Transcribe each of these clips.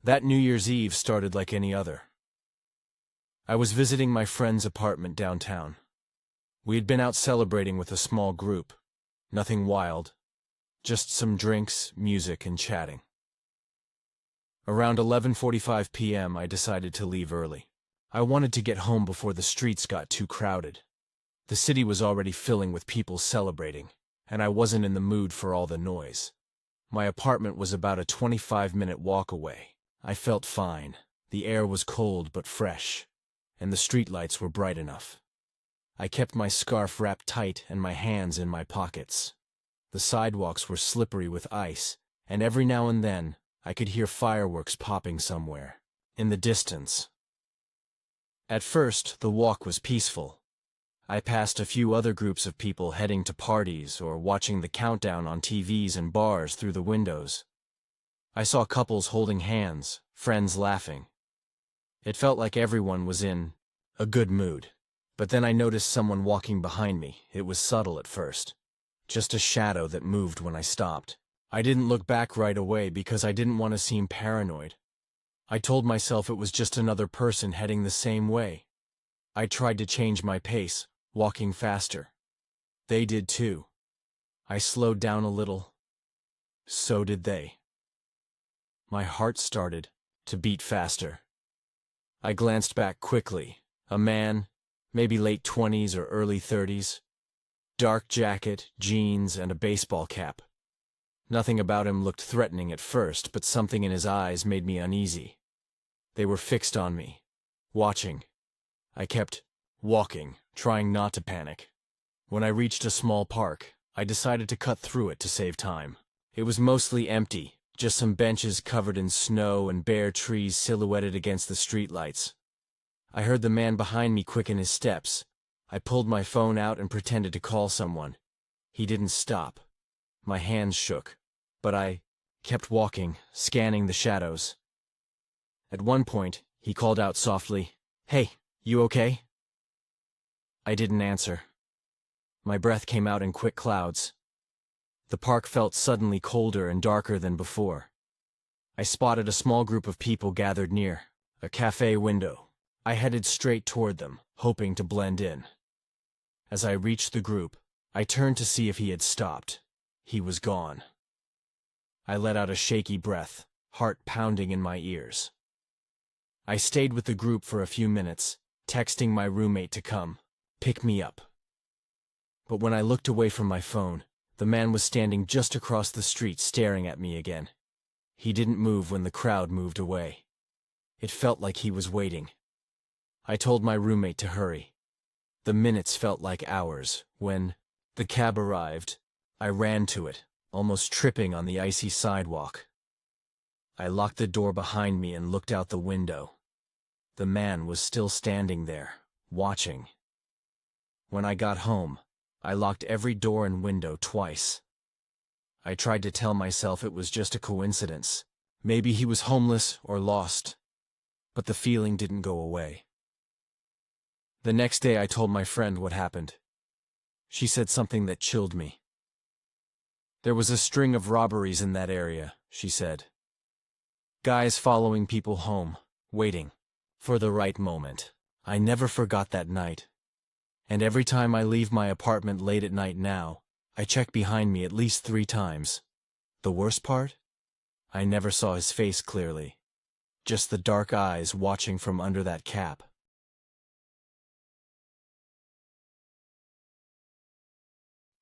That New Year's Eve started like any other. I was visiting my friend's apartment downtown. We had been out celebrating with a small group. Nothing wild. Just some drinks, music, and chatting. Around 11:45 p.m. I decided to leave early. I wanted to get home before the streets got too crowded. The city was already filling with people celebrating, and I wasn't in the mood for all the noise. My apartment was about a 25-minute walk away. I felt fine. The air was cold but fresh, and the streetlights were bright enough. I kept my scarf wrapped tight and my hands in my pockets. The sidewalks were slippery with ice, and every now and then I could hear fireworks popping somewhere, in the distance. At first, the walk was peaceful. I passed a few other groups of people heading to parties or watching the countdown on TVs and bars through the windows. I saw couples holding hands, friends laughing. It felt like everyone was in a good mood. But then I noticed someone walking behind me. It was subtle at first. Just a shadow that moved when I stopped. I didn't look back right away because I didn't want to seem paranoid. I told myself it was just another person heading the same way. I tried to change my pace, walking faster. They did too. I slowed down a little. So did they. My heart started to beat faster. I glanced back quickly. A man, maybe late 20s or early 30s. Dark jacket, jeans, and a baseball cap. Nothing about him looked threatening at first, but something in his eyes made me uneasy. They were fixed on me, watching. I kept walking, trying not to panic. When I reached a small park, I decided to cut through it to save time. It was mostly empty, just some benches covered in snow and bare trees silhouetted against the streetlights. I heard the man behind me quicken his steps. I pulled my phone out and pretended to call someone. He didn't stop. My hands shook, but I kept walking, scanning the shadows. At one point, he called out softly, "Hey, you okay?" I didn't answer. My breath came out in quick clouds. The park felt suddenly colder and darker than before. I spotted a small group of people gathered near a cafe window. I headed straight toward them, hoping to blend in. As I reached the group, I turned to see if he had stopped. He was gone. I let out a shaky breath, heart pounding in my ears. I stayed with the group for a few minutes, texting my roommate to come pick me up. But when I looked away from my phone, the man was standing just across the street staring at me again. He didn't move when the crowd moved away. It felt like he was waiting. I told my roommate to hurry. The minutes felt like hours. When the cab arrived, I ran to it, almost tripping on the icy sidewalk. I locked the door behind me and looked out the window. The man was still standing there, watching. When I got home, I locked every door and window twice. I tried to tell myself it was just a coincidence. Maybe he was homeless or lost. But the feeling didn't go away. The next day I told my friend what happened. She said something that chilled me. There was a string of robberies in that area, she said. Guys following people home, waiting for the right moment. I never forgot that night. And every time I leave my apartment late at night now, I check behind me at least 3 times. The worst part? I never saw his face clearly. Just the dark eyes watching from under that cap.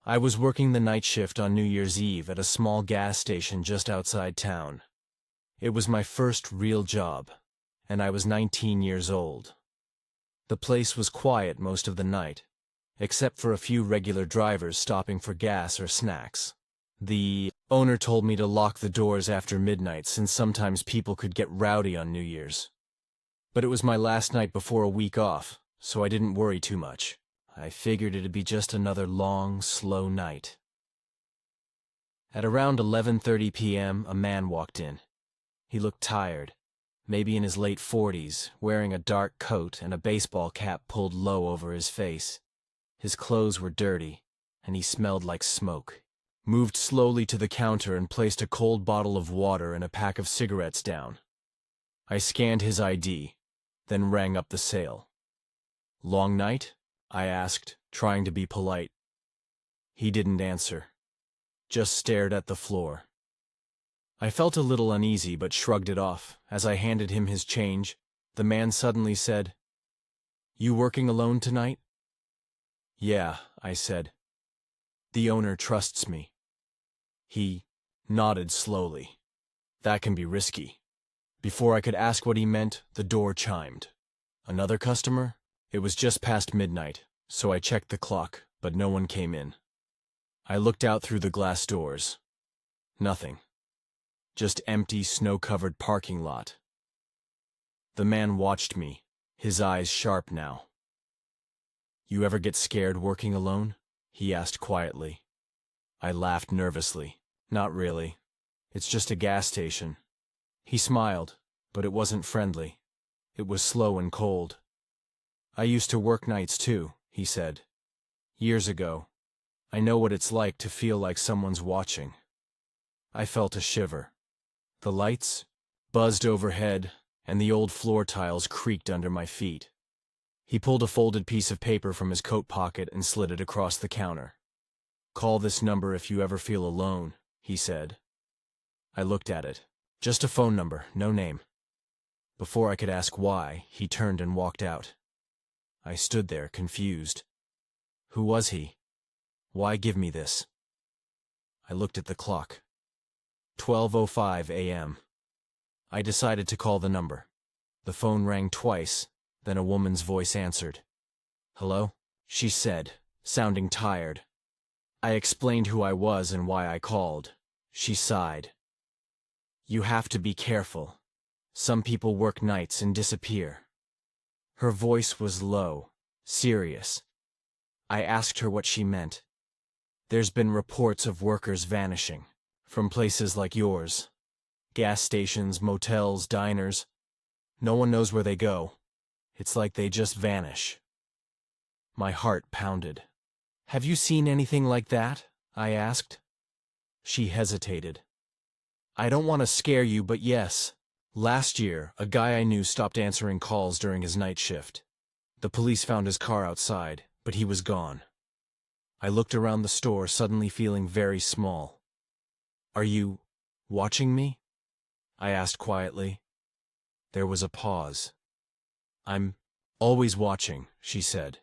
I was working the night shift on New Year's Eve at a small gas station just outside town. It was my first real job, and I was 19 years old. The place was quiet most of the night, except for a few regular drivers stopping for gas or snacks. The owner told me to lock the doors after midnight since sometimes people could get rowdy on New Year's. But it was my last night before a week off, so I didn't worry too much. I figured it'd be just another long, slow night. At around 11:30 p.m., a man walked in. He looked tired, maybe in his late 40s, wearing a dark coat and a baseball cap pulled low over his face. His clothes were dirty, and he smelled like smoke. Moved slowly to the counter and placed a cold bottle of water and a pack of cigarettes down. I scanned his ID, then rang up the sale. "Long night?" I asked, trying to be polite. He didn't answer, just stared at the floor. I felt a little uneasy but shrugged it off. As I handed him his change, the man suddenly said, "You working alone tonight?" "Yeah," I said. "The owner trusts me." He nodded slowly. "That can be risky." Before I could ask what he meant, the door chimed. Another customer? It was just past midnight, so I checked the clock, but no one came in. I looked out through the glass doors. Nothing. Just empty, snow-covered parking lot. The man watched me, his eyes sharp now. "You ever get scared working alone?" he asked quietly. I laughed nervously. "Not really. It's just a gas station." He smiled, but it wasn't friendly. It was slow and cold. "I used to work nights too," he said. "Years ago. I know what it's like to feel like someone's watching." I felt a shiver. The lights buzzed overhead, and the old floor tiles creaked under my feet. He pulled a folded piece of paper from his coat pocket and slid it across the counter. "Call this number if you ever feel alone," he said. I looked at it. Just a phone number, no name. Before I could ask why, he turned and walked out. I stood there, confused. Who was he? Why give me this? I looked at the clock. 12:05 a.m. I decided to call the number. The phone rang twice, then a woman's voice answered. "Hello?" she said, sounding tired. I explained who I was and why I called. She sighed. "You have to be careful. Some people work nights and disappear." Her voice was low, serious. I asked her what she meant. "There's been reports of workers vanishing, from places like yours. Gas stations, motels, diners. No one knows where they go. It's like they just vanish." My heart pounded. "Have you seen anything like that?" I asked. She hesitated. "I don't want to scare you, but yes. Last year, a guy I knew stopped answering calls during his night shift. The police found his car outside, but he was gone." I looked around the store, suddenly feeling very small. "Are you watching me?" I asked quietly. There was a pause. "I'm always watching," she said.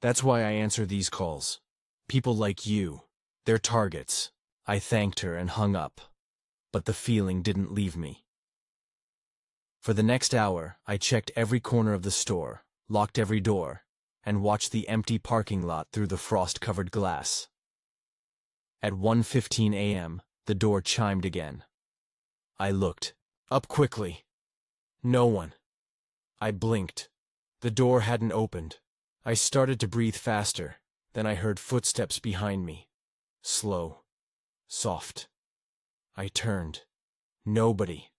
"That's why I answer these calls. People like you. They're targets." I thanked her and hung up. But the feeling didn't leave me. For the next hour, I checked every corner of the store, locked every door, and watched the empty parking lot through the frost-covered glass. At 1:15 a.m., the door chimed again. I looked up quickly. No one. I blinked. The door hadn't opened. I started to breathe faster, then I heard footsteps behind me. Slow. Soft. I turned. Nobody.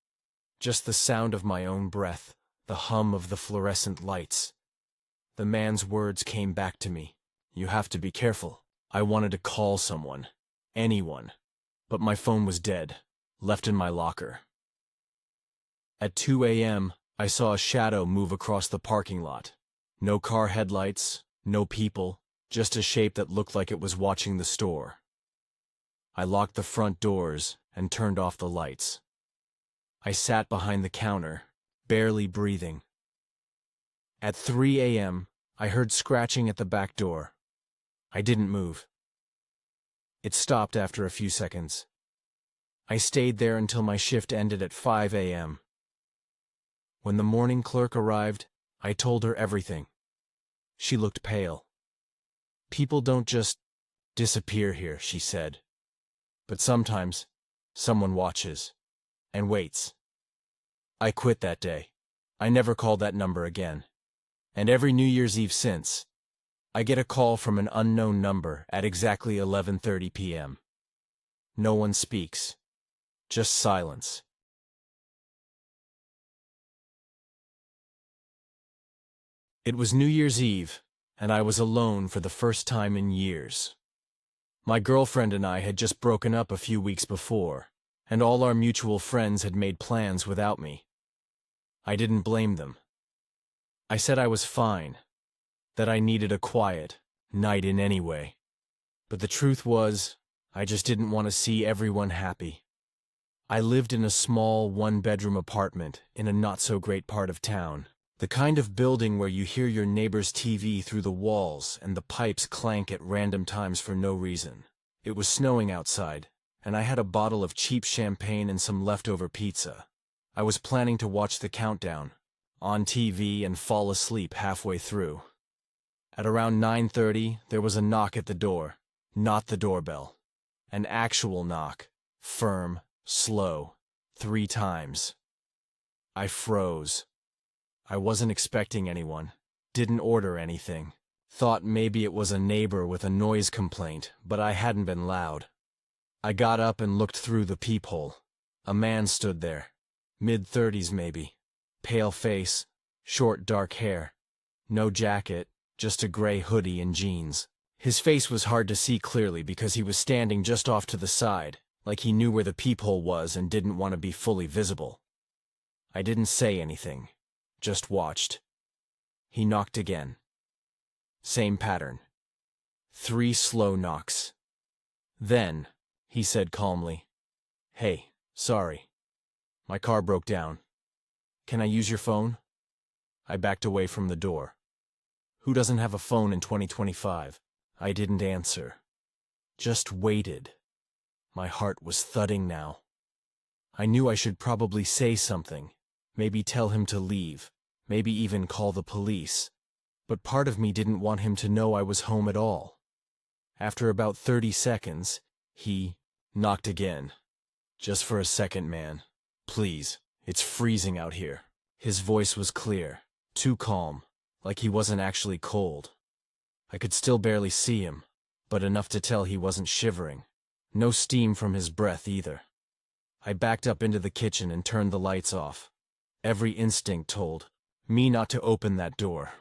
Just the sound of my own breath, the hum of the fluorescent lights. The man's words came back to me. "You have to be careful." I wanted to call someone. Anyone. But my phone was dead, left in my locker. At 2 a.m., I saw a shadow move across the parking lot. No car headlights, no people, just a shape that looked like it was watching the store. I locked the front doors and turned off the lights. I sat behind the counter, barely breathing. At 3 a.m., I heard scratching at the back door. I didn't move. It stopped after a few seconds. I stayed there until my shift ended at 5 a.m. When the morning clerk arrived, I told her everything. She looked pale. "People don't just disappear here," she said. "But sometimes, someone watches. And waits." I quit that day. I never called that number again. And every New Year's Eve since, I get a call from an unknown number at exactly 11:30 p.m. No one speaks. Just silence. It was New Year's Eve, and I was alone for the first time in years. My girlfriend and I had just broken up a few weeks before, and all our mutual friends had made plans without me. I didn't blame them. I said I was fine, that I needed a quiet night in anyway. But the truth was, I just didn't want to see everyone happy. I lived in a small one-bedroom apartment in a not-so-great part of town. The kind of building where you hear your neighbor's TV through the walls and the pipes clank at random times for no reason. It was snowing outside, and I had a bottle of cheap champagne and some leftover pizza. I was planning to watch the countdown on TV and fall asleep halfway through. At around 9:30, there was a knock at the door, not the doorbell. An actual knock, firm, slow, 3 times. I froze. I wasn't expecting anyone, didn't order anything. Thought maybe it was a neighbor with a noise complaint, but I hadn't been loud. I got up and looked through the peephole. A man stood there, mid-30s maybe, pale face, short dark hair, no jacket, just a gray hoodie and jeans. His face was hard to see clearly because he was standing just off to the side, like he knew where the peephole was and didn't want to be fully visible. I didn't say anything, just watched. He knocked again. Same pattern. 3 slow knocks. Then, he said calmly, "Hey, sorry. My car broke down. Can I use your phone?" I backed away from the door. Who doesn't have a phone in 2025? I didn't answer. Just waited. My heart was thudding now. I knew I should probably say something, maybe tell him to leave, maybe even call the police. But part of me didn't want him to know I was home at all. After about 30 seconds, he knocked again. "Just for a second, man. Please, it's freezing out here." His voice was clear, too calm, like he wasn't actually cold. I could still barely see him, but enough to tell he wasn't shivering. No steam from his breath either. I backed up into the kitchen and turned the lights off. Every instinct told me not to open that door.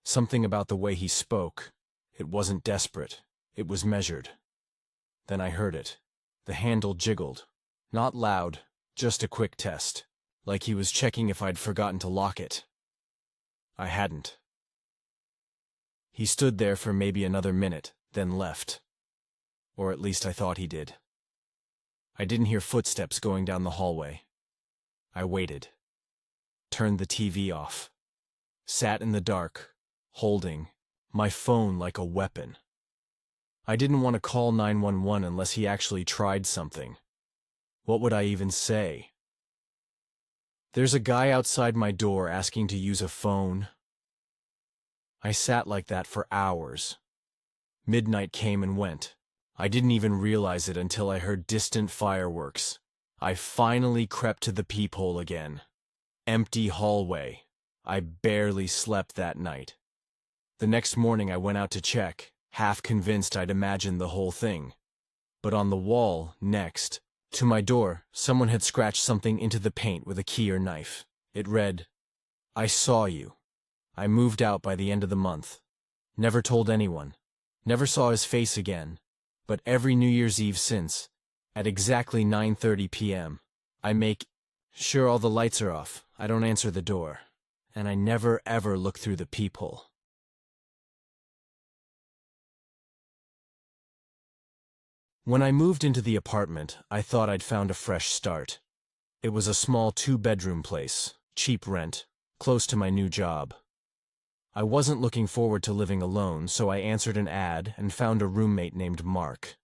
Something about the way he spoke. It wasn't desperate. It was measured. Then I heard it. The handle jiggled. Not loud, just a quick test. Like he was checking if I'd forgotten to lock it. I hadn't. He stood there for maybe another minute, then left. Or at least I thought he did. I didn't hear footsteps going down the hallway. I waited. Turned the TV off. Sat in the dark, holding my phone like a weapon. I didn't want to call 911 unless he actually tried something. What would I even say? "There's a guy outside my door asking to use a phone." I sat like that for hours. Midnight came and went. I didn't even realize it until I heard distant fireworks. I finally crept to the peephole again. Empty hallway. I barely slept that night. The next morning I went out to check, half convinced I'd imagined the whole thing. But on the wall, next to my door, someone had scratched something into the paint with a key or knife. It read, "I saw you. I moved out by the end of the month. Never told anyone. Never saw his face again. But every New Year's Eve since, at exactly 9:30 p.m., I make sure all the lights are off. I don't answer the door. And I never ever look through the peephole." When I moved into the apartment, I thought I'd found a fresh start. It was a small 2-bedroom place, cheap rent, close to my new job. I wasn't looking forward to living alone, so I answered an ad and found a roommate named Mark.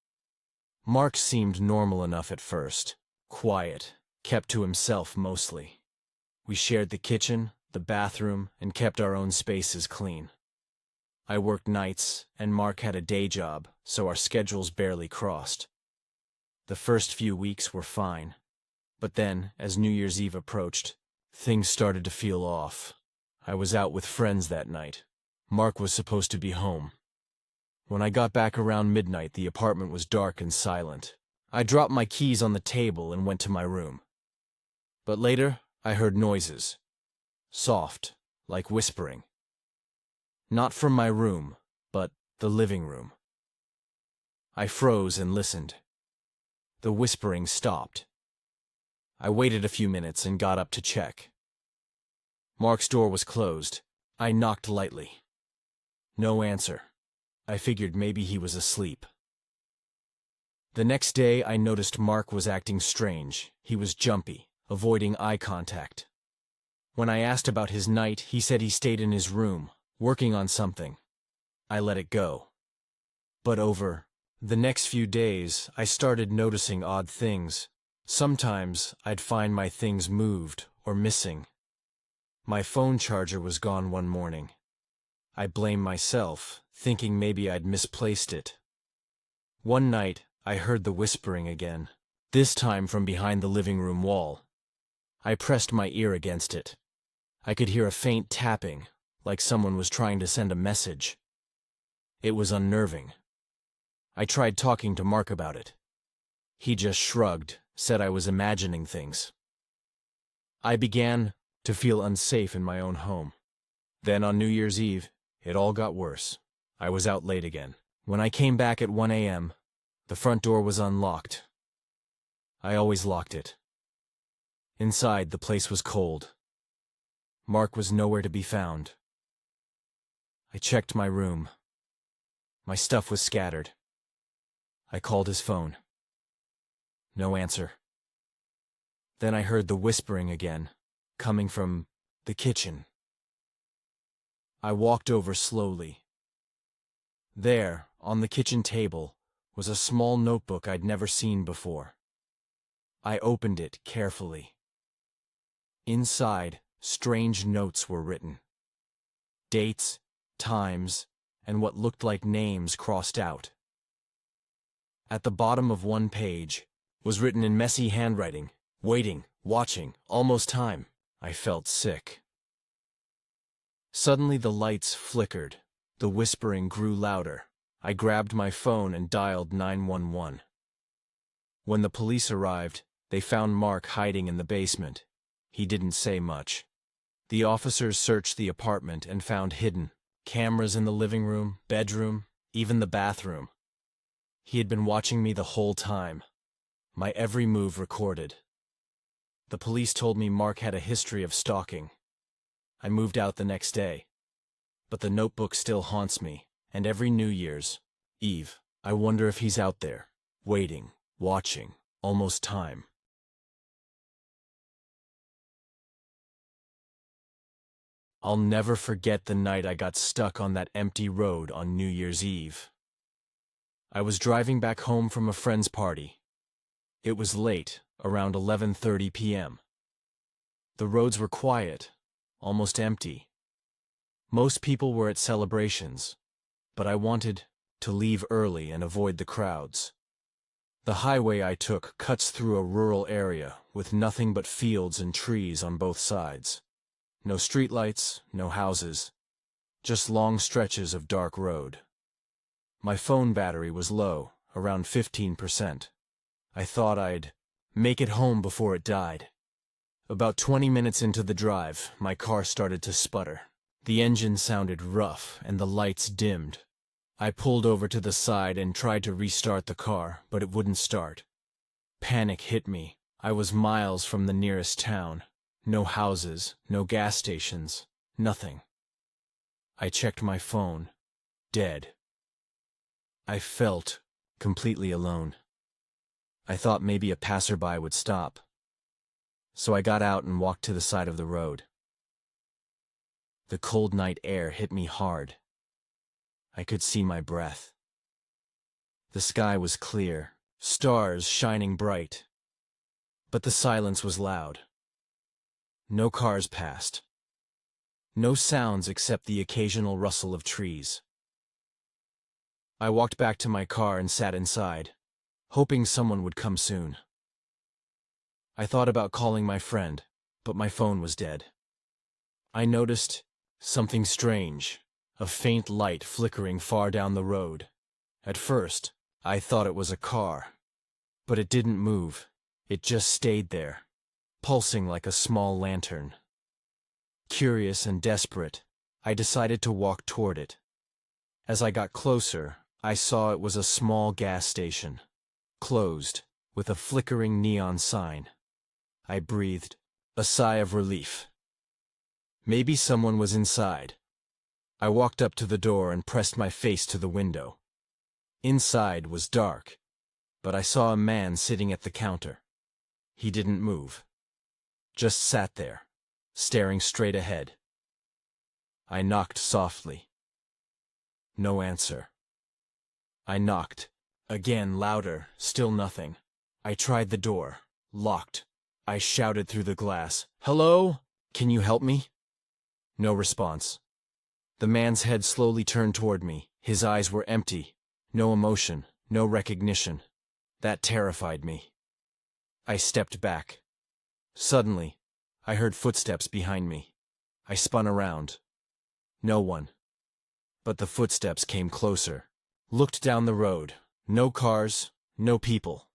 Mark seemed normal enough at first, quiet, kept to himself mostly. We shared the kitchen, the bathroom, and kept our own spaces clean. I worked nights, and Mark had a day job, so our schedules barely crossed. The first few weeks were fine. But then, as New Year's Eve approached, things started to feel off. I was out with friends that night. Mark was supposed to be home. When I got back around midnight, the apartment was dark and silent. I dropped my keys on the table and went to my room. But later, I heard noises. Soft, like whispering. Not from my room, but the living room. I froze and listened. The whispering stopped. I waited a few minutes and got up to check. Mark's door was closed. I knocked lightly. No answer. I figured maybe he was asleep. The next day, I noticed Mark was acting strange. He was jumpy, avoiding eye contact. When I asked about his night, he said he stayed in his room, working on something. I let it go. But over the next few days, I started noticing odd things. Sometimes, I'd find my things moved or missing. My phone charger was gone one morning. I blamed myself, thinking maybe I'd misplaced it. One night, I heard the whispering again, this time from behind the living room wall. I pressed my ear against it. I could hear a faint tapping, like someone was trying to send a message. It was unnerving. I tried talking to Mark about it. He just shrugged, said I was imagining things. I began to feel unsafe in my own home. Then on New Year's Eve, it all got worse. I was out late again. When I came back at 1 a.m., the front door was unlocked. I always locked it. Inside, the place was cold. Mark was nowhere to be found. I checked my room. My stuff was scattered. I called his phone. No answer. Then I heard the whispering again, coming from the kitchen. I walked over slowly. There, on the kitchen table, was a small notebook I'd never seen before. I opened it carefully. Inside, strange notes were written. Dates, times, and what looked like names crossed out. At the bottom of one page was written in messy handwriting, waiting, watching, almost time. I felt sick. Suddenly the lights flickered. The whispering grew louder. I grabbed my phone and dialed 911. When the police arrived, they found Mark hiding in the basement. He didn't say much. The officers searched the apartment and found hidden cameras in the living room, bedroom, even the bathroom. He had been watching me the whole time. My every move recorded. The police told me Mark had a history of stalking. I moved out the next day. But the notebook still haunts me, and every New Year's Eve, I wonder if he's out there, waiting, watching, almost time. I'll never forget the night I got stuck on that empty road on New Year's Eve. I was driving back home from a friend's party. It was late, around 11:30 p.m. The roads were quiet, almost empty. Most people were at celebrations, but I wanted to leave early and avoid the crowds. The highway I took cuts through a rural area with nothing but fields and trees on both sides. No streetlights, no houses, just long stretches of dark road. My phone battery was low, around 15%. I thought I'd make it home before it died. About 20 minutes into the drive, my car started to sputter. The engine sounded rough and the lights dimmed. I pulled over to the side and tried to restart the car, but it wouldn't start. Panic hit me. I was miles from the nearest town. No houses, no gas stations, nothing. I checked my phone. Dead. I felt completely alone. I thought maybe a passerby would stop. So I got out and walked to the side of the road. The cold night air hit me hard. I could see my breath. The sky was clear, stars shining bright. But the silence was loud. No cars passed. No sounds except the occasional rustle of trees. I walked back to my car and sat inside, hoping someone would come soon. I thought about calling my friend, but my phone was dead. I noticed something strange, a faint light flickering far down the road. At first, I thought it was a car, but it didn't move. It just stayed there, pulsing like a small lantern. Curious and desperate, I decided to walk toward it. As I got closer, I saw it was a small gas station, closed, with a flickering neon sign. I breathed a sigh of relief. Maybe someone was inside. I walked up to the door and pressed my face to the window. Inside was dark, but I saw a man sitting at the counter. He didn't move. Just sat there, staring straight ahead. I knocked softly. No answer. I knocked. Again, louder, still nothing. I tried the door. Locked. I shouted through the glass, "Hello? Can you help me?" No response. The man's head slowly turned toward me. His eyes were empty. No emotion, no recognition. That terrified me. I stepped back. Suddenly, I heard footsteps behind me. I spun around. No one. But the footsteps came closer. Looked down the road. No cars, no people.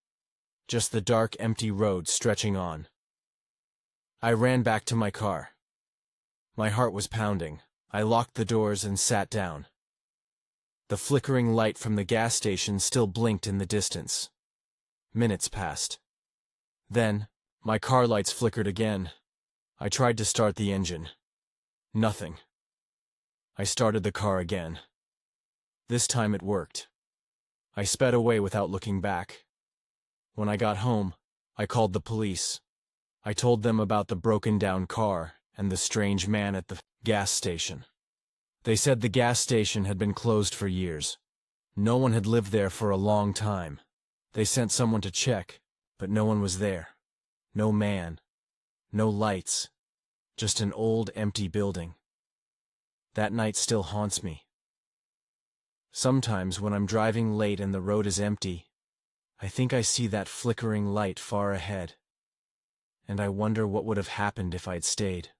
Just the dark, empty road stretching on. I ran back to my car. My heart was pounding. I locked the doors and sat down. The flickering light from the gas station still blinked in the distance. Minutes passed. Then, my car lights flickered again. I tried to start the engine. Nothing. I started the car again. This time it worked. I sped away without looking back. When I got home, I called the police. I told them about the broken-down car and the strange man at the gas station. They said the gas station had been closed for years. No one had lived there for a long time. They sent someone to check, but no one was there. No man. No lights. Just an old, empty building. That night still haunts me. Sometimes when I'm driving late and the road is empty, I think I see that flickering light far ahead. And I wonder what would have happened if I'd stayed.